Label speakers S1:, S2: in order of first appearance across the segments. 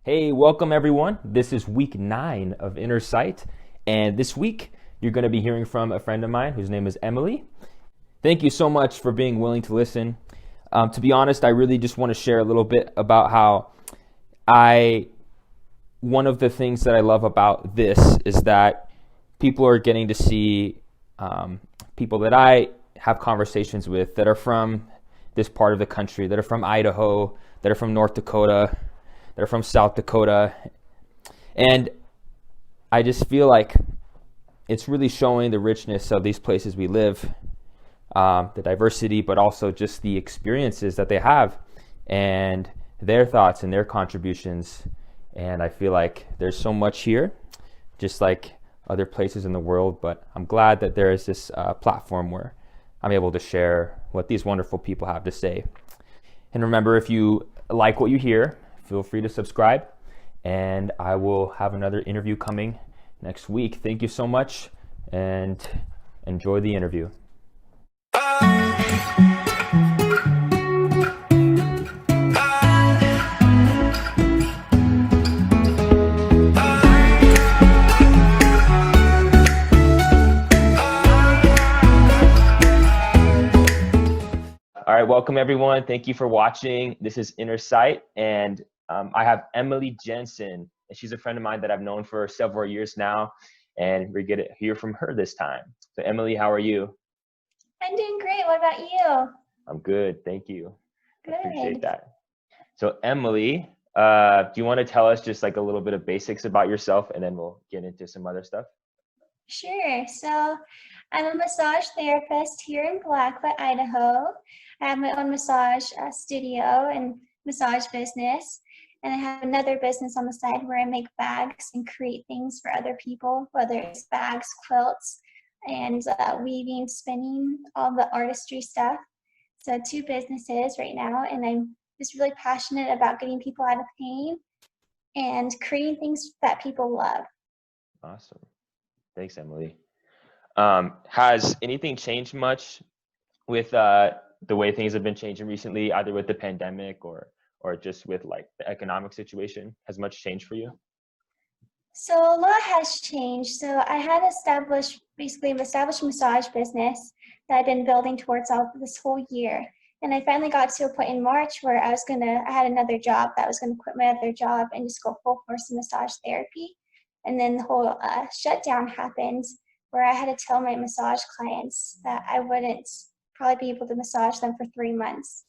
S1: Hey, welcome everyone. This is week 9 of Inner Sight, and this week you're going to be hearing from a friend of mine whose name is Emilee. Thank you so much for being willing to listen. To be honest, I really just want to share a little bit about how I, one of the things that I love about this is that people are getting to see people that I have conversations with that are from this part of the country, that are from Idaho, that are from North Dakota, they're from South Dakota. And I just feel like it's really showing the richness of these places we live, the diversity, but also just the experiences that they have and their thoughts and their contributions. And I feel like there's so much here, just like other places in the world. But I'm glad that there is this platform where I'm able to share what these wonderful people have to say. And remember, if you like what you hear, feel free to subscribe, and I will have another interview coming next week. Thank you so much, and enjoy the interview. All right, welcome everyone. Thank you for watching. This is Inner Sight, and I have Emilee Jensen, and she's a friend of mine that I've known for several years now, and we're going to hear from her this time. So Emilee, how are you?
S2: I'm doing great. What about you?
S1: I'm good, thank you.
S2: Good.
S1: I appreciate that. So Emilee, do you want to tell us just like a little bit of basics about yourself, and then we'll get into some other stuff?
S2: Sure. So I'm a massage therapist here in Blackfoot, Idaho. I have my own massage studio and massage business. And I have another business on the side where I make bags and create things for other people, whether it's bags, quilts, and weaving, spinning, all the artistry stuff. So 2 businesses right now. And I'm just really passionate about getting people out of pain and creating things that people love.
S1: Awesome. Thanks, Emilee. Has anything changed much with the way things have been changing recently, either with the pandemic or just with like the economic situation? Has much changed for you?
S2: So a lot has changed. So I had basically an established massage business that I've been building towards all this whole year. And I finally got to a point in March where I had another job that I was gonna quit my other job and just go full force in massage therapy. And then the whole shutdown happened where I had to tell my massage clients that I wouldn't probably be able to massage them for 3 months.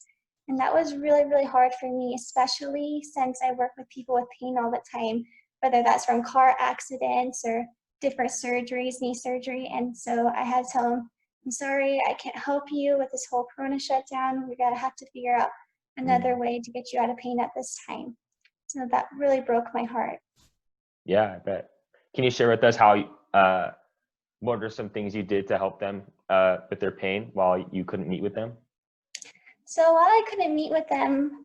S2: And that was really, really hard for me, especially since I work with people with pain all the time, whether that's from car accidents or different surgeries, knee surgery. And so I had to tell them, I'm sorry, I can't help you with this whole Corona shutdown. We're gonna have to figure out another way to get you out of pain at this time. So that really broke my heart.
S1: Yeah, I bet. Can you share with us how what are some things you did to help them with their pain while you couldn't meet with them?
S2: So while I couldn't meet with them,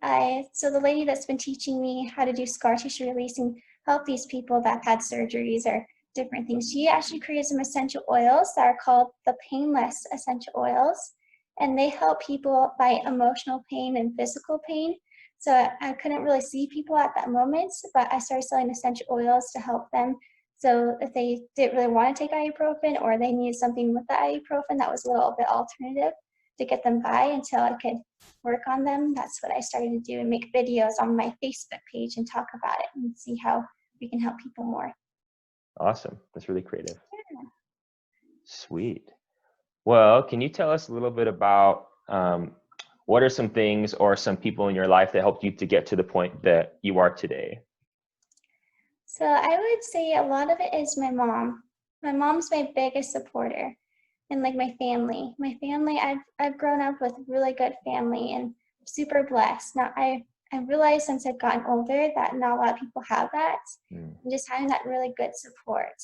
S2: so the lady that's been teaching me how to do scar tissue release and help these people that had surgeries or different things, she actually created some essential oils that are called the painless essential oils. And they help people by emotional pain and physical pain. So I couldn't really see people at that moment, but I started selling essential oils to help them. So if they didn't really want to take ibuprofen or they needed something with the ibuprofen that was a little bit alternative to get them by until I could work on them, that's what I started to do and make videos on my Facebook page and talk about it and see how we can help people more.
S1: Awesome. That's really creative.
S2: Yeah.
S1: Sweet. Well, can you tell us a little bit about what are some things or some people in your life that helped you to get to the point that you are today?
S2: So I would say a lot of it is my mom. My mom's my biggest supporter and like my family. My family, I've grown up with really good family and super blessed. Now I realized since I've gotten older that not a lot of people have that.
S1: Mm.
S2: And just having that really good support,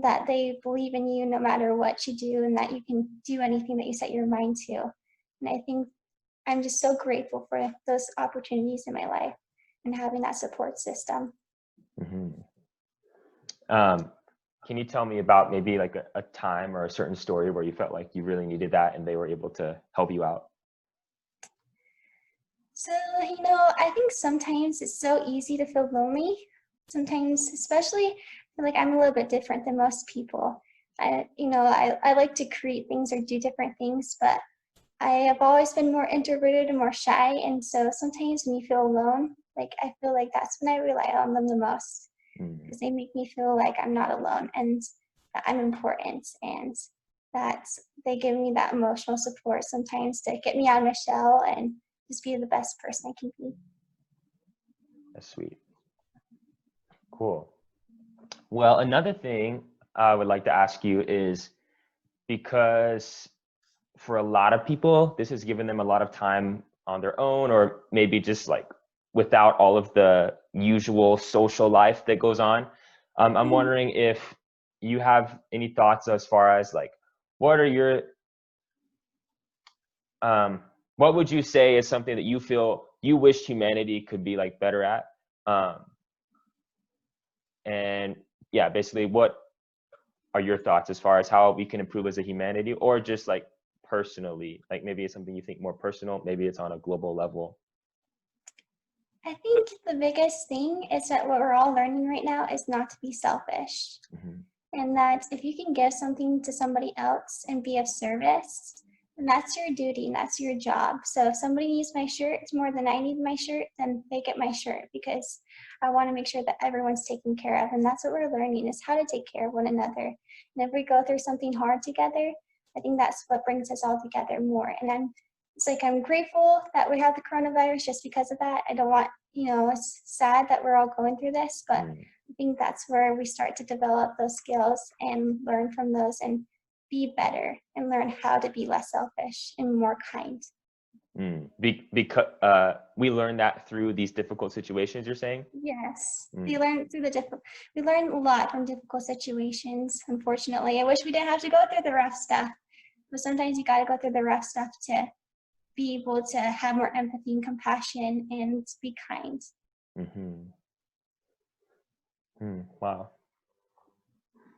S2: that they believe in you no matter what you do and that you can do anything that you set your mind to. And I think I'm just so grateful for those opportunities in my life and having that support system.
S1: Hmm. Can you tell me about maybe like a time or a certain story where you felt like you really needed that and they were able to help you out?
S2: So, I think sometimes it's so easy to feel lonely. Sometimes, especially, I feel like I'm a little bit different than most people. I like to create things or do different things, but I have always been more introverted and more shy. And so sometimes when you feel alone, like I feel like that's when I rely on them the most
S1: Mm,
S2: because they make me feel like I'm not alone and that I'm important and that they give me that emotional support sometimes to get me out of my shell and just be the best person I can be.
S1: that's sweet. Cool. Well, another thing I would like to ask you is because for a lot of people, this has given them a lot of time on their own, or maybe just like without all of the usual social life that goes on. I'm
S2: Mhm.
S1: wondering if you have any thoughts as far as like, what are your, um, what would you say is something that you feel you wish humanity could be like better at? Um, and yeah, basically, what are your thoughts as far as how we can improve as a humanity, or just like personally, like maybe it's something you think more personal, maybe it's on a global level.
S2: I think the biggest thing is that what we're all learning right now is not to be selfish.
S1: Hmm.
S2: And that if you can give something to somebody else and be of service, then that's your duty and that's your job. So if somebody needs my shirt more than I need my shirt, then they get my shirt because I want to make sure that everyone's taken care of. And that's what we're learning is how to take care of one another. And if we go through something hard together, I think that's what brings us all together more. And I'm grateful that we have the coronavirus just because of that. I don't want, it's sad that we're all going through this, but
S1: Mm,
S2: I think that's where we start to develop those skills and learn from those and be better and learn how to be less selfish and more kind.
S1: because we learn that through these difficult situations, you're saying?
S2: Yes,
S1: Mm,
S2: we learn a lot from difficult situations. Unfortunately, I wish we didn't have to go through the rough stuff, but sometimes you got to go through the rough stuff to be able to have more empathy and compassion and be kind.
S1: hmm. Wow.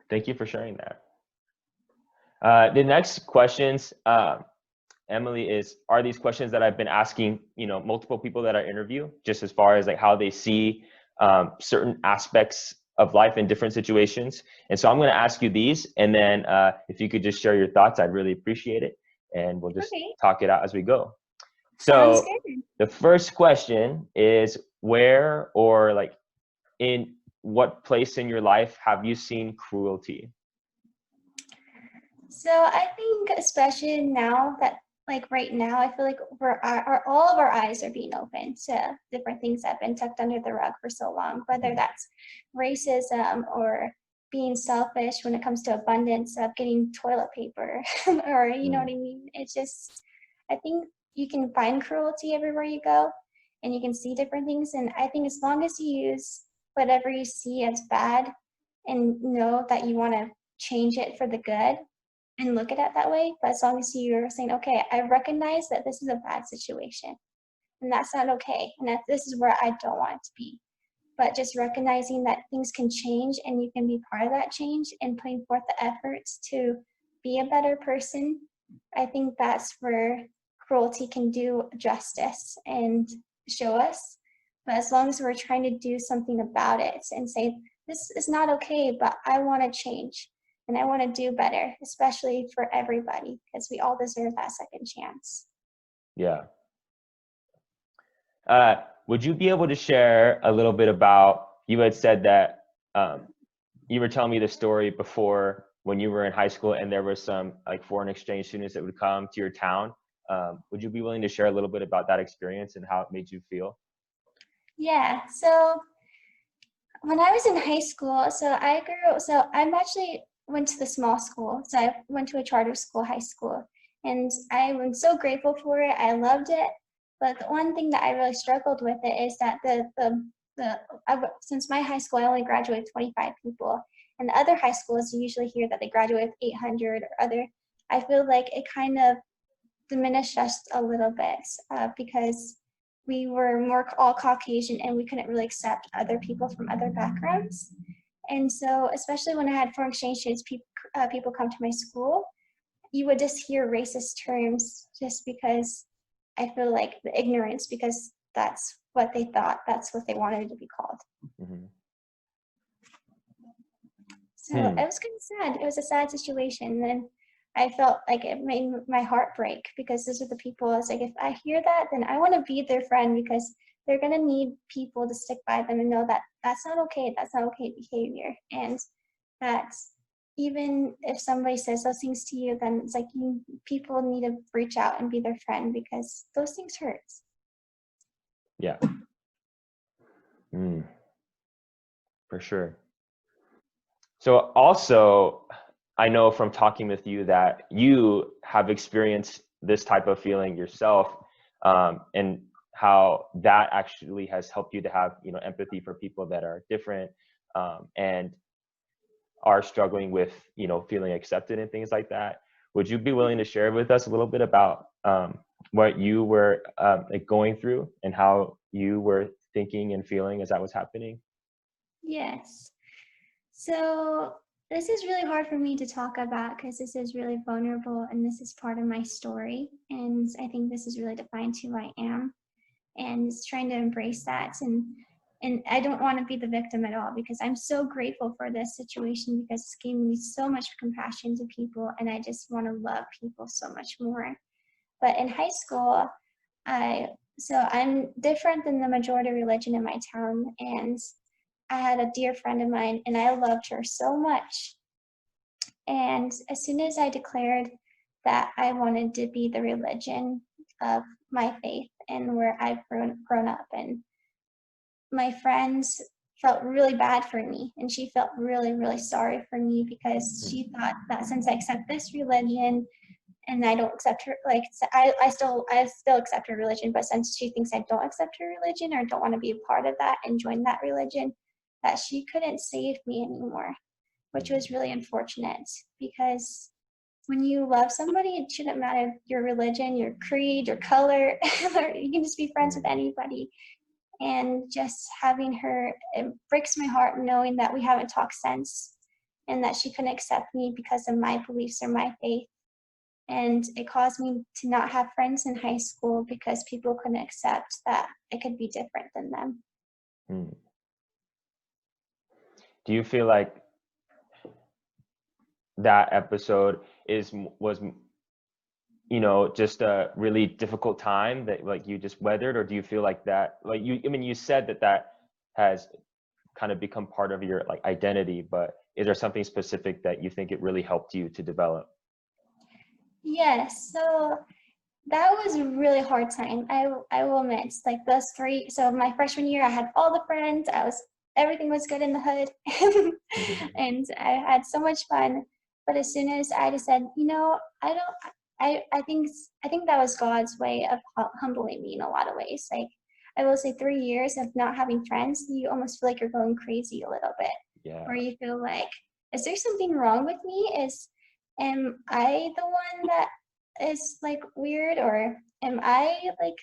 S1: Thank you for sharing that. The next questions, Emilee, is are these questions that I've been asking, multiple people that I interview, just as far as like how they see certain aspects of life in different situations. And so I'm going to ask you these, and then if you could just share your thoughts, I'd really appreciate it, and we'll just
S2: Okay,
S1: talk it out as we go.
S2: sounds
S1: So
S2: good.
S1: the first question is, where or like in what place in your life have you seen cruelty?
S2: So I think especially now that like right now, I feel like all of our eyes are being opened to different things that have been tucked under the rug for so long, whether
S1: Mhm.
S2: that's racism or being selfish when it comes to abundance of getting toilet paper or you know what
S1: Mm,
S2: I mean? It's just I think you can find cruelty everywhere you go and you can see different things. And I think as long as you use whatever you see as bad and know that you want to change it for the good and look at it that way. But as long as you're saying, okay, I recognize that this is a bad situation and that's not okay. And that this is where I don't want it to be. But just recognizing that things can change and you can be part of that change and putting forth the efforts to be a better person. I think that's where cruelty can do justice and show us. But as long as we're trying to do something about it and say, this is not okay, but I want to change and I want to do better, especially for everybody, because we all deserve that second chance.
S1: yeah. Would you be able to share a little bit about, you had said that you were telling me the story before when you were in high school and there were some like foreign exchange students that would come to your town. Would you be willing to share a little bit about that experience and how it made you feel?
S2: Yeah, so when I was in high school, so I'm actually went to the small school. So I went to a charter school, high school, and I was so grateful for it. I loved it. But the one thing that I really struggled with it is that since my high school, I only graduated 25 people, and the other high schools, you usually hear that they graduate with 800 or other. I feel like it kind of diminished us a little bit because we were more all Caucasian and we couldn't really accept other people from other backgrounds. And so, especially when I had foreign exchange students, people come to my school, you would just hear racist terms just because I feel like the ignorance, because that's what they thought, that's what they wanted to be called.
S1: Mhm.
S2: So it
S1: Hmm.
S2: was kind of sad. It was a sad situation. And I felt like it made my heart break, because those are the people. I was like, if I hear that, then I want to be their friend, because they're going to need people to stick by them and know that that's not okay. That's not okay behavior. And that even if somebody says those things to you, then it's like people need to reach out and be their friend, because those things hurt.
S1: Yeah. Mm, for sure. So also, I know from talking with you that you have experienced this type of feeling yourself, and how that actually has helped you to have, empathy for people that are different, and are struggling with, feeling accepted and things like that. Would you be willing to share with us a little bit about what you were like going through and how you were thinking and feeling as that was happening?
S2: Yes. So this is really hard for me to talk about, because this is really vulnerable and this is part of my story. And I think this is really defined who I am, and it's trying to embrace that. And I don't want to be the victim at all, because I'm so grateful for this situation, because it's given me so much compassion to people, and I just want to love people so much more. But in high school, I I'm different than the majority religion in my town, and I had a dear friend of mine, and I loved her so much. And as soon as I declared that I wanted to be the religion of my faith and where I've grown up, and my friends felt really bad for me, and she felt really, really sorry for me, because
S1: Hmm.
S2: she thought that since I accept this religion and I don't accept her, like I still accept her religion, but since she thinks I don't accept her religion or don't want to be a part of that and join that religion, that she couldn't save me anymore, which was
S1: Hmm.
S2: really unfortunate, because when you love somebody, it shouldn't matter your religion, your creed, your color. You can just be friends with
S1: Hmm.
S2: anybody. And just having her, it breaks my heart knowing that we haven't talked since, and that she couldn't accept me because of my beliefs or my faith. And it caused me to not have friends in high school, because people couldn't accept that I could be different than them.
S1: Hmm. Do you feel like that episode was just a really difficult time that like you just weathered, or do you feel like that, like you said that has kind of become part of your like identity, but is there something specific that you think it really helped you to develop?
S2: Yes, so that was a really hard time. I will admit, like those three. So my freshman year, I had all the friends. Everything was good in the hood, and I had so much fun. But as soon as I just said, I don't. I think that was God's way of humbling me in a lot of ways. Like, I will say, 3 years of not having friends, you almost feel like you're going crazy a little bit,
S1: Yeah.
S2: or you feel like, is there something wrong with me? Am I the one that is like weird, or am I like,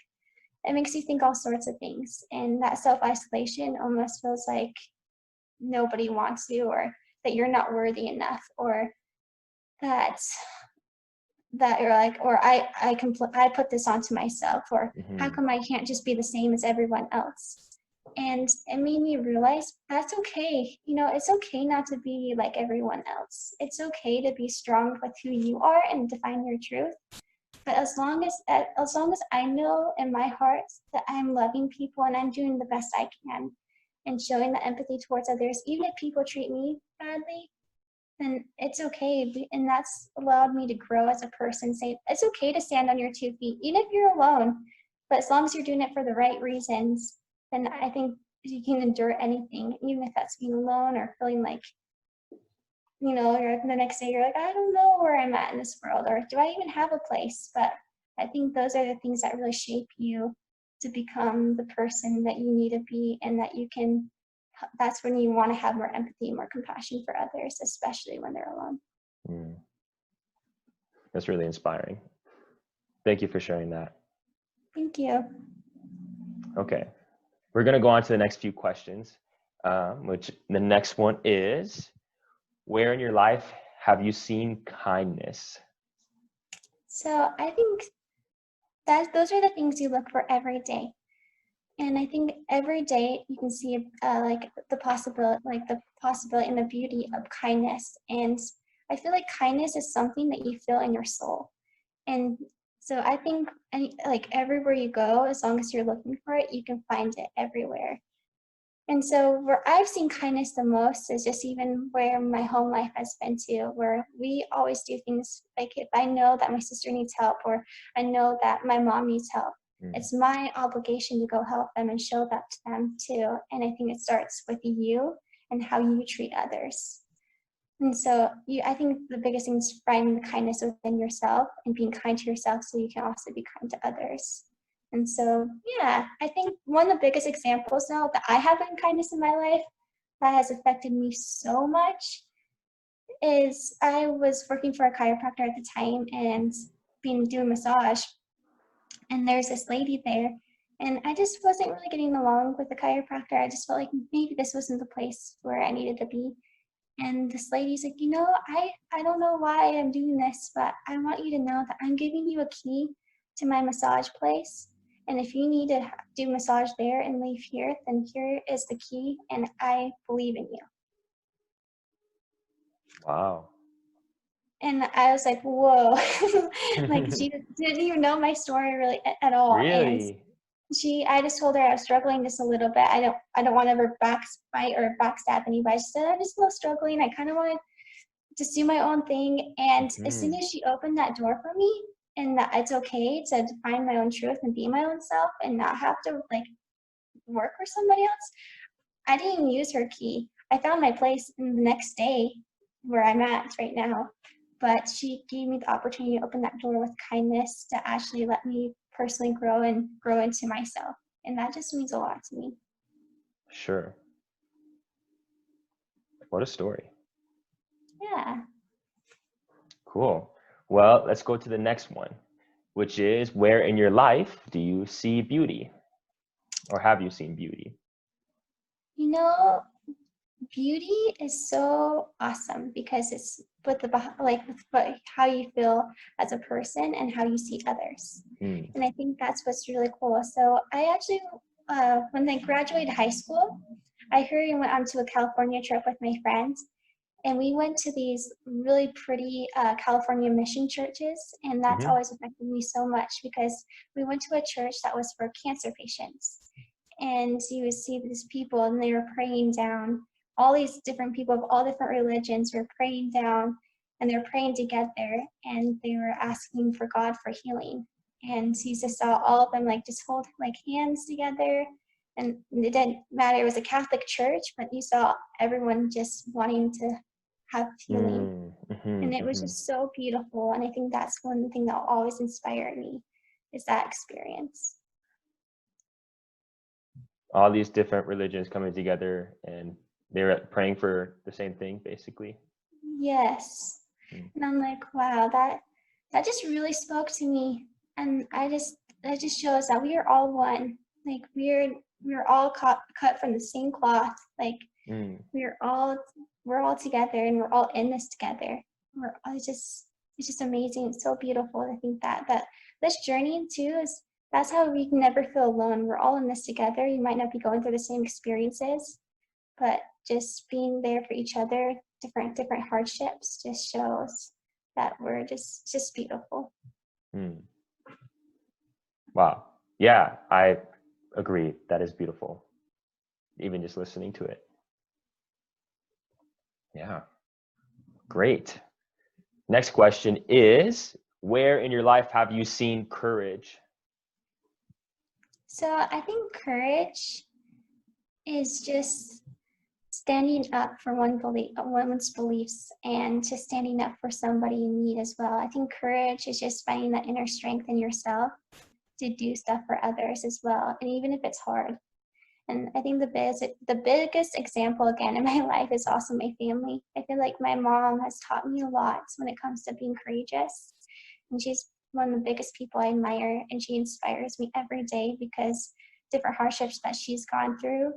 S2: it makes you think all sorts of things, and that self-isolation almost feels like nobody wants you, or that you're not worthy enough, or that you're like, or I put this onto myself, or how
S1: Hmm.
S2: come I can't just be the same as everyone else. And it made me realize that's okay. It's okay not to be like everyone else. It's okay to be strong with who you are and define your truth. But as long as I know in my heart that I'm loving people and I'm doing the best I can and showing the empathy towards others, even if people treat me badly, then it's okay. And that's allowed me to grow as a person. Say it's okay to stand on your 2 feet, even if you're alone. But as long as you're doing it for the right reasons, then I think you can endure anything, even if that's being alone or feeling like, you're the next day you're like, I don't know where I'm at in this world, or do I even have a place? But I think those are the things that really shape you to become the person that you need to be, and that you can. That's when you want to have more empathy, more compassion for others, especially when they're alone.
S1: Mm. That's really inspiring. Thank you for sharing that.
S2: Thank you.
S1: Okay, we're going to go on to the next few questions, which the next one is, where in your life have you seen kindness?
S2: So I think those are the things you look for every day. And I think every day you can see like the possibility and the beauty of kindness. And I feel like kindness is something that you feel in your soul. And so I think like everywhere you go, as long as you're looking for it, you can find it everywhere. And so where I've seen kindness the most is just even where my home life has been too, where we always do things like if I know that my sister needs help or I know that my mom needs help, it's my obligation to go help them and show that to them too. And I think it starts with you and how you treat others. And so I think the biggest thing is finding the kindness within yourself and being kind to yourself so you can also be kind to others. And so, yeah, I think one of the biggest examples now that I have in kindness in my life that has affected me so much is I was working for a chiropractor at the time and being doing massage. And there's this lady there. And I just wasn't really getting along with the chiropractor. I just felt like maybe this wasn't the place where I needed to be. And this lady's like, I don't know why I'm doing this, but I want you to know that I'm giving you a key to my massage place. And if you need to do massage there and leave here, then here is the key, and I believe in you.
S1: Wow.
S2: And I was like, whoa, like she didn't even know my story really at all. And
S1: Really?
S2: I just told her I was struggling just a little bit. I don't want to ever backbite or backstab anybody. She said, I'm just a little struggling. I kind of want to just do my own thing. And as soon as she opened that door for me and that it's okay to find my own truth and be my own self and not have to like work for somebody else, I didn't use her key. I found my place in the next day where I'm at right now. But she gave me the opportunity to open that door with kindness to actually let me personally grow and grow into myself. And that just means a lot to me.
S1: Sure. What a story.
S2: Yeah.
S1: Cool. Well, let's go to the next one, which is where in your life do you see beauty? Or have you seen beauty?
S2: You know, beauty is so awesome because it's with how you feel as a person and how you see others. And I think that's what's really cool. So I actually, when I graduated high school, I hurried and went onto a California trip with my friends. And we went to these really pretty California mission churches. And that's always affected me so much because we went to a church that was for cancer patients. And you would see these people and they were praying down. All these different people of all different religions were praying down and they're praying together and they were asking for God for healing. And you just saw all of them like just hold like hands together. And it didn't matter, it was a Catholic church, but you saw everyone just wanting to have healing. And it was just so beautiful. And I think that's one thing that will always inspire me is that experience.
S1: All these different religions coming together and they're praying for the same thing, basically.
S2: Yes. And I'm like, wow, that just really spoke to me. And that just shows that we are all one. Like we're all cut from the same cloth. Like we're all together and we're all in this together. It's just amazing. It's so beautiful to think that this journey too is that's how we can never feel alone. We're all in this together. You might not be going through the same experiences, but just being there for each other, different hardships just shows that we're just beautiful.
S1: Wow. Yeah, I agree. That is beautiful. Even just listening to it. Yeah. Great. Next question is, where in your life have you seen courage?
S2: So I think courage is just standing up for one's beliefs and just standing up for somebody in need as well. I think courage is just finding that inner strength in yourself to do stuff for others as well, and even if it's hard. And I think the biggest example again in my life is also my family. I feel like my mom has taught me a lot when it comes to being courageous, and she's one of the biggest people I admire, and she inspires me every day because different hardships that she's gone through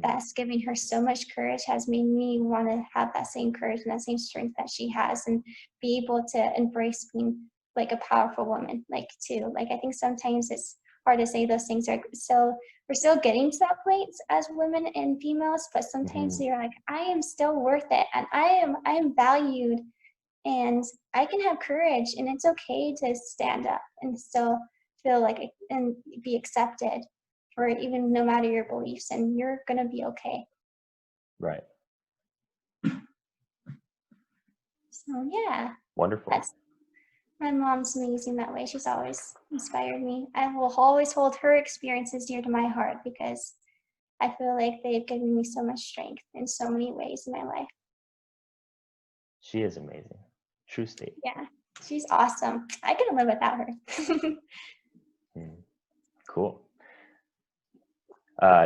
S2: that's giving her so much courage has made me want to have that same courage and that same strength that she has and be able to embrace being like a powerful woman, like too. Like I think sometimes it's hard to say those things are so we're still getting to that point as women and females, but sometimes you're like, I am still worth it and I am valued and I can have courage and it's okay to stand up and still feel like and be accepted for even no matter your beliefs and you're gonna be okay.
S1: Right.
S2: So yeah,
S1: Wonderful.
S2: that's my mom's amazing that way. She's always inspired me. I will always hold her experiences dear to my heart because I feel like they've given me so much strength in so many ways in my life.
S1: She is amazing. True state.
S2: Yeah, she's awesome. I couldn't live without her.
S1: Cool.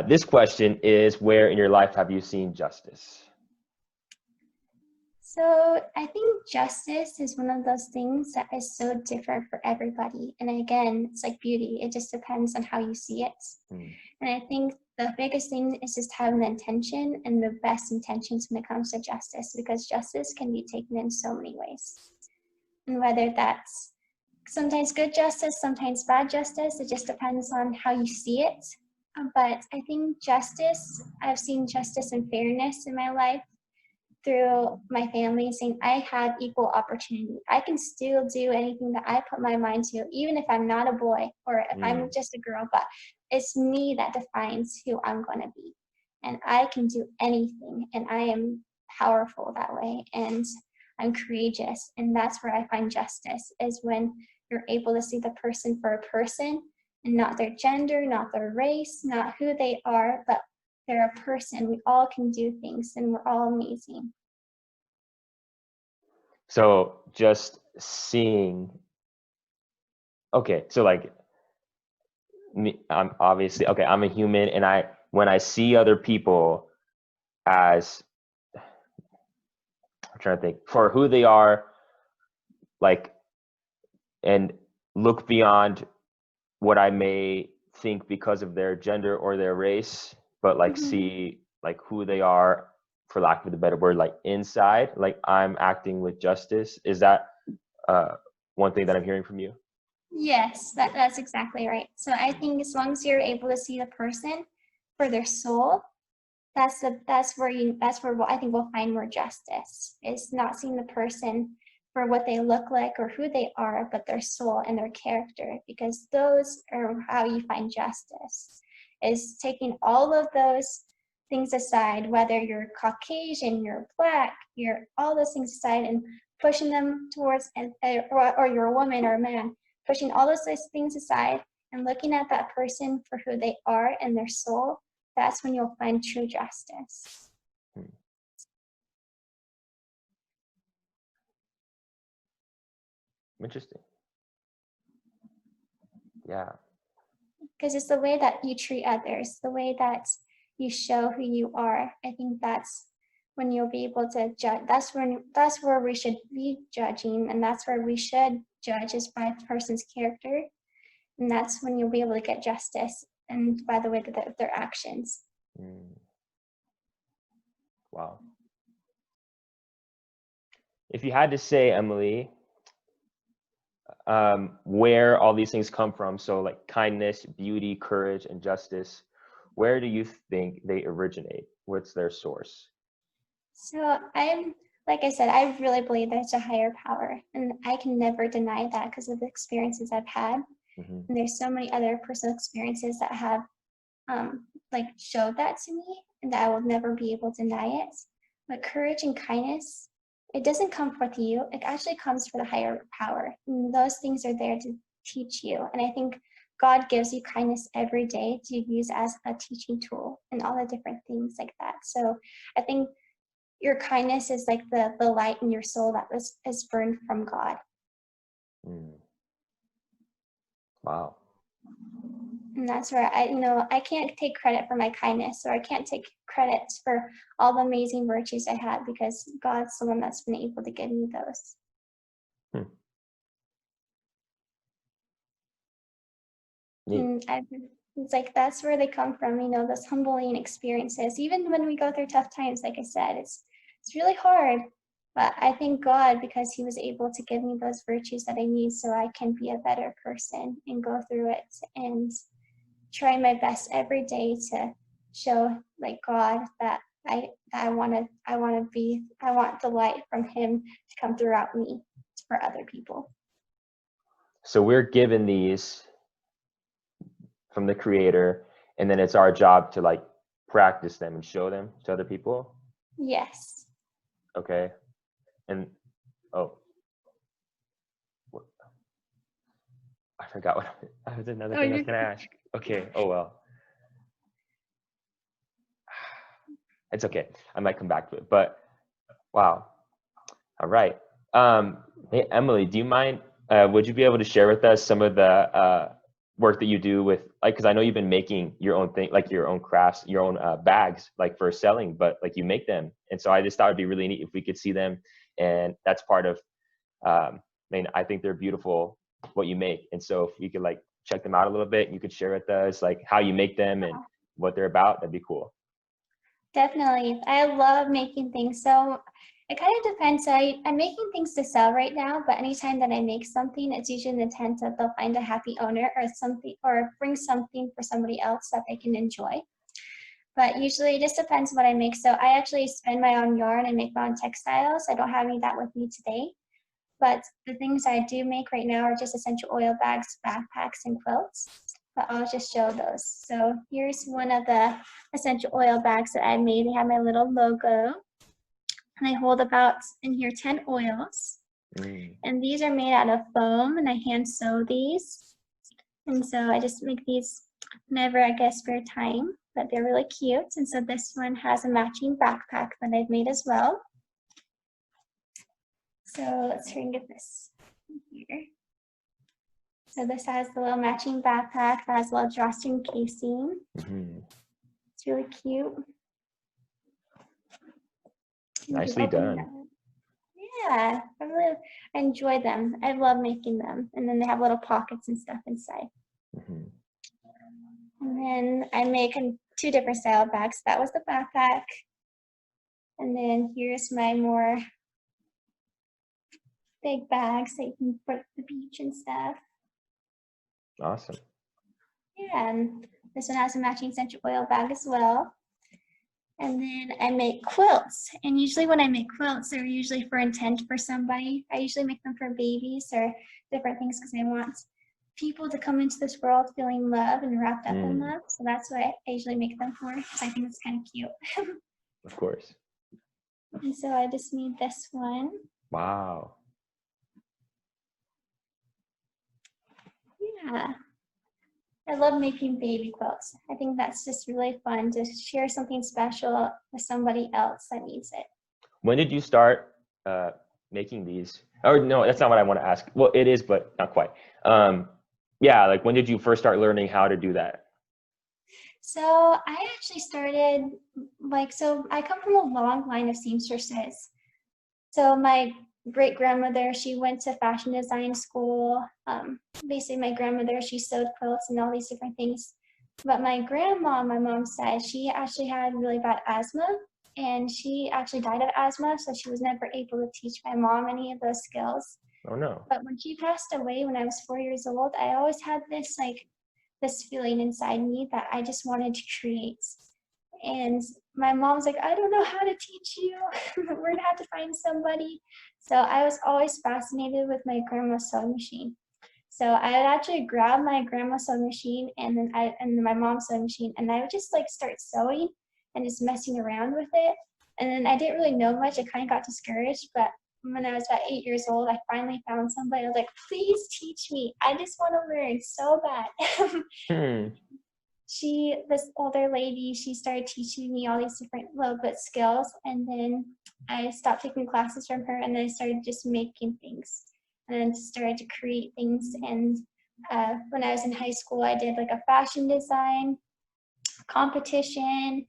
S1: This question is, where in your life have you seen justice?
S2: So I think justice is one of those things that is so different for everybody. And again, it's like beauty. It just depends on how you see it. And I think the biggest thing is just having the intention and the best intentions when it comes to justice, because justice can be taken in so many ways. And whether that's sometimes good justice, sometimes bad justice, it just depends on how you see it. But I think justice, I've seen justice and fairness in my life through my family, saying I have equal opportunity. I can still do anything that I put my mind to, even if I'm not a boy or if I'm just a girl, but it's me that defines who I'm going to be. And I can do anything, and I am powerful that way, and I'm courageous. And that's where I find justice, is when you're able to see the person for a person and not their gender, not their race, not who they are, but they're a person. We all can do things and we're all amazing.
S1: So just seeing, okay, so like me, I'm obviously, okay, I'm a human, and when I see other people as, I'm trying to think, for who they are, like, and look beyond what I may think because of their gender or their race, but like see like who they are, for lack of a better word, like inside, like I'm acting with justice. Is that one thing that I'm hearing from you?
S2: Yes, that's exactly right. So I think as long as you're able to see the person for their soul, that's where I think we'll find more justice, is not seeing the person for what they look like or who they are, but their soul and their character, because those are how you find justice, is taking all of those things aside, whether you're Caucasian, you're Black, you're all those things aside, and pushing them towards, or you're a woman or a man, pushing all those things aside and looking at that person for who they are and their soul. That's when you'll find true justice.
S1: Interesting. Yeah.
S2: Because it's the way that you treat others, the way that you show who you are. I think that's when you'll be able to judge. That's where we should be judging, and that's where we should judge, is by a person's character. And that's when you'll be able to get justice, and by the way that their actions.
S1: Wow. If you had to say, Emilee, where all these things come from, so like kindness, beauty, courage, and justice, where do you think they originate? What's their source?
S2: So like I said, I really believe there's a higher power, and I can never deny that because of the experiences I've had. And there's so many other personal experiences that have like showed that to me, and that I will never be able to deny it. But courage and kindness, it doesn't come from you. It actually comes from the higher power. And those things are there to teach you. And I think God gives you kindness every day to use as a teaching tool and all the different things like that. So I think your kindness is like the light in your soul that is burned from God.
S1: Wow.
S2: And that's where I can't take credit for my kindness, or I can't take credit for all the amazing virtues I had, because God's the one that's been able to give me those. And it's like, that's where they come from, those humbling experiences. Even when we go through tough times, like I said, it's really hard. But I thank God because he was able to give me those virtues that I need so I can be a better person and go through it and try my best every day to show like God that I want the light from him to come throughout me for other people.
S1: So we're given these from the creator, and then it's our job to like practice them and show them to other people.
S2: Yes.
S1: Okay. And I forgot what I was another thing I was gonna ask. Okay. Oh well. It's okay. I might come back to it. But wow. All right. Hey Emilee, do you mind? Would you be able to share with us some of the work that you do with, like, because I know you've been making your own thing, like your own crafts, your own bags, like for selling, but like you make them, and so I just thought it'd be really neat if we could see them, and that's part of. I mean, I think they're beautiful what you make, and so if you could like check them out a little bit, and you could share with us like how you make them and what they're about, that'd be cool.
S2: Definitely. I love making things. So it kind of depends. I'm making things to sell right now, but anytime that I make something, it's usually in the intent that they'll find a happy owner or something, or bring something for somebody else that they can enjoy. But usually it just depends what I make. So I actually spin my own yarn and make my own textiles. I don't have any of that with me today. But the things I do make right now are just essential oil bags, backpacks, and quilts. But I'll just show those. So here's one of the essential oil bags that I made. They have my little logo. And I hold about in here 10 oils. And these are made out of foam, and I hand sew these. And so I just make these whenever I get spare time, but they're really cute. And so this one has a matching backpack that I've made as well. So let's try and get this here. So this has the little matching backpack that has a little drawstring casing. It's really cute.
S1: Nicely done.
S2: Yeah, I enjoy them. I love making them. And then they have little pockets and stuff inside. And then I make 2 different style bags. That was the backpack. And then here's my more big bags that you can put at the beach and stuff.
S1: Awesome.
S2: Yeah, and this one has a matching essential oil bag as well. And then I make quilts. And usually when I make quilts, they're usually for intent for somebody. I usually make them for babies or different things because I want people to come into this world feeling love and wrapped up in love. So that's what I usually make them for, because I think it's kind of cute.
S1: Of course.
S2: And so I just made this one.
S1: Wow.
S2: Yeah. I love making baby quilts. I think that's just really fun to share something special with somebody else that needs it.
S1: When did you start making these? Or no, that's not what I want to ask. Well, it is, but not quite. Yeah, like when did you first start learning how to do that?
S2: So I actually started so I come from a long line of seamstresses. So my great grandmother, she went to fashion design school. Basically my grandmother, she sewed quilts and all these different things. But my grandma, my mom's side, she actually had really bad asthma, and she actually died of asthma. So she was never able to teach my mom any of those skills.
S1: Oh no.
S2: But when she passed away when I was 4 years old, I always had this feeling inside me that I just wanted to create. And my mom's like, I don't know how to teach you. We're gonna have to find somebody. So I was always fascinated with my grandma's sewing machine. So I would actually grab my grandma's sewing machine and then my mom's sewing machine, and I would just start sewing and just messing around with it. And then I didn't really know much. I kind of got discouraged, but when I was about 8 years old, I finally found somebody. I was like, please teach me. I just want to learn so bad. This older lady, she started teaching me all these different little bit skills. And then I stopped taking classes from her, and then I started just making things and then started to create things. And when I was in high school, I did a fashion design competition,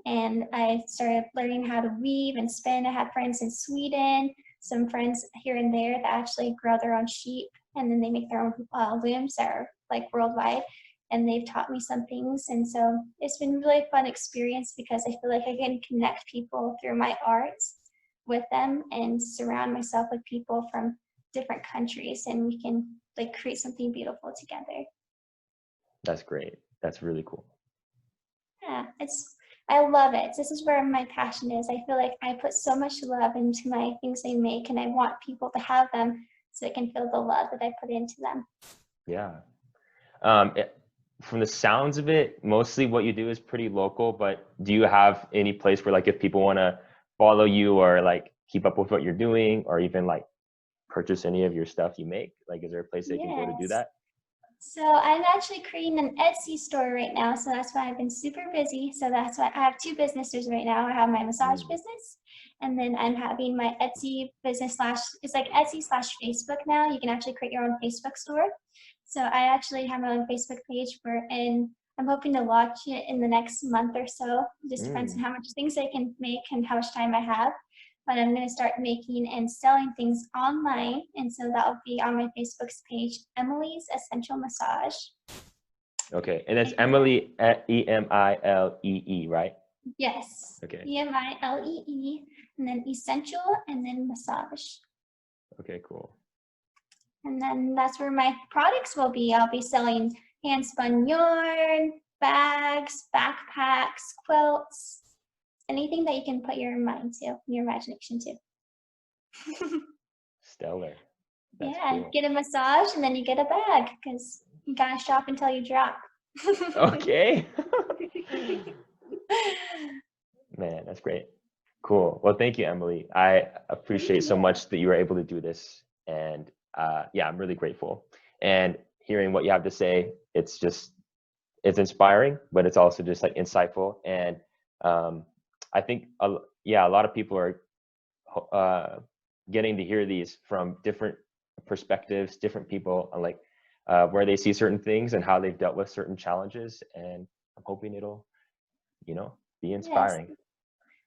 S2: and I started learning how to weave and spin. I had friends in Sweden, some friends here and there that actually grow their own sheep, and then they make their own looms that are worldwide, and they've taught me some things. And so it's been a really fun experience because I feel like I can connect people through my art. with them and surround myself with people from different countries, and we can like create something beautiful together.
S1: That's great. That's really cool.
S2: Yeah, I love it. This is where my passion is. I feel like I put so much love into my things I make, and I want people to have them so they can feel the love that I put into them.
S1: Yeah. From the sounds of it, mostly what you do is pretty local, but do you have any place where like if people want to follow you or like keep up with what you're doing or even like purchase any of your stuff you make? Like, is there a place they can go to do
S2: Yes.
S1: that?
S2: So I'm actually creating an Etsy store right now. So that's why I've been super busy. So that's why I have two businesses right now. I have my massage business, and then I'm having my Etsy business slash, it's like Etsy slash Facebook now. You can actually create your own Facebook store. So I actually have my own Facebook page I'm hoping to launch it in the next month or so. It just depends on how much things I can make and how much time I have. But I'm going to start making and selling things online. And so that'll be on my Facebook's page, Emilee's Essential Massage.
S1: Okay. And that's Emilee at Emilee, right?
S2: Yes.
S1: Okay.
S2: Emilee, and then Essential, and then Massage.
S1: Okay, cool.
S2: And then that's where my products will be. I'll be selling hand spun yarn, bags, backpacks, quilts, anything that you can put your mind to, your imagination to.
S1: Stellar. That's
S2: Yeah,
S1: cool.
S2: get a massage and then you get a bag because you gotta shop until you drop.
S1: Okay. Man, that's great. Cool. Well, thank you, Emilee. I appreciate so much that you were able to do this. And yeah, I'm really grateful. And hearing what you have to say, it's inspiring, but it's also just like insightful. And I think, a lot of people are getting to hear these from different perspectives, different people, on like where they see certain things and how they've dealt with certain challenges. And I'm hoping it'll, be inspiring.
S2: Yes.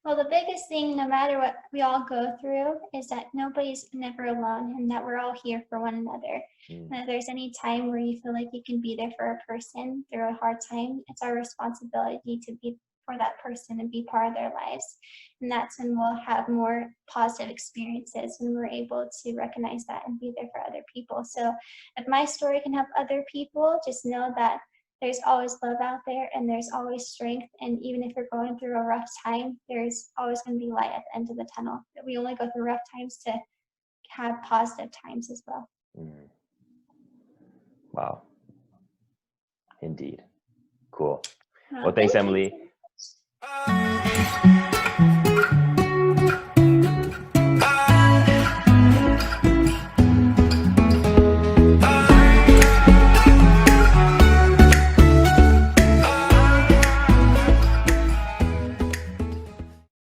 S2: Well, the biggest thing, no matter what we all go through, is that nobody's never alone and that we're all here for one another. And if there's any time where you feel like you can be there for a person through a hard time, it's our responsibility to be for that person and be part of their lives. And that's when we'll have more positive experiences, when we're able to recognize that and be there for other people. So if my story can help other people, just know that there's always love out there and there's always strength. And even if you're going through a rough time, there's always going to be light at the end of the tunnel. We only go through rough times to have positive times as well.
S1: Wow. Indeed. Cool.
S2: Well,
S1: Well, thanks,
S2: thank you
S1: Emilee.